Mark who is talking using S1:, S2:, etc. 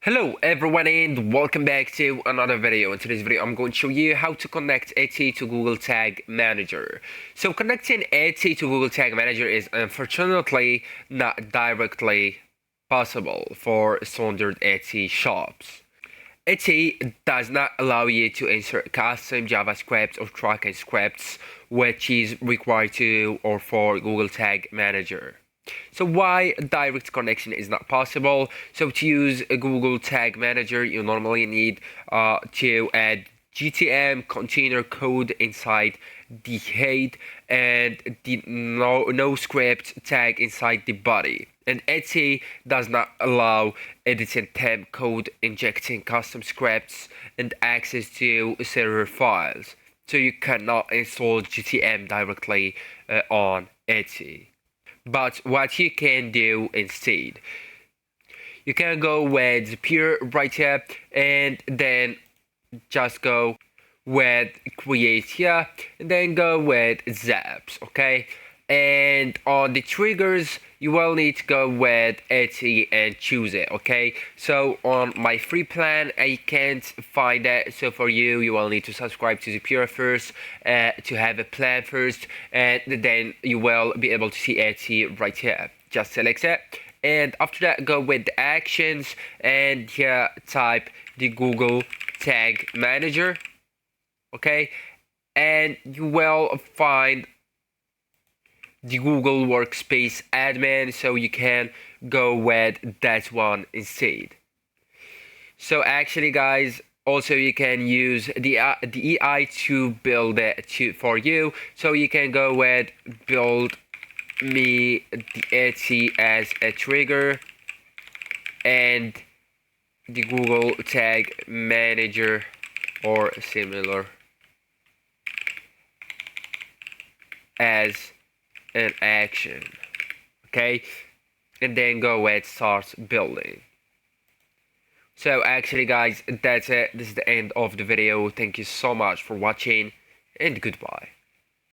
S1: Hello everyone and welcome back to another video. In today's video I'm going to show you how to connect Etsy to Google Tag Manager. So connecting Etsy to Google Tag Manager is unfortunately not directly possible for standard Etsy shops. Etsy does not allow you to insert custom JavaScript or tracking scripts which is required to or for Google Tag Manager. So why direct connection is not possible? So to use a Google Tag Manager, you normally need to add GTM container code inside the head and the no script tag inside the body. And Etsy does not allow editing temp code, injecting custom scripts, and access to server files. So you cannot install GTM directly on Etsy. But what you can do instead, you can go with Zapier right here and then just go with create here and then go with Zaps, okay? And on the triggers you will need to go with Etsy and choose it, okay? So on my free plan I can't find it, so for you you will need to subscribe to Zapier first to have a plan first, and then you will be able to see Etsy right here. Just select it, and after that go with the actions and here type the Google Tag Manager, okay? And you will find the Google Workspace admin, so you can go with that one instead. So actually guys, also you can use the EI to build it for you, so you can go with build me the Etsy as a trigger and the Google Tag Manager or similar as an action, okay? And then go with start building. So actually guys, that's it. This is the end of the video. Thank you so much for watching and goodbye.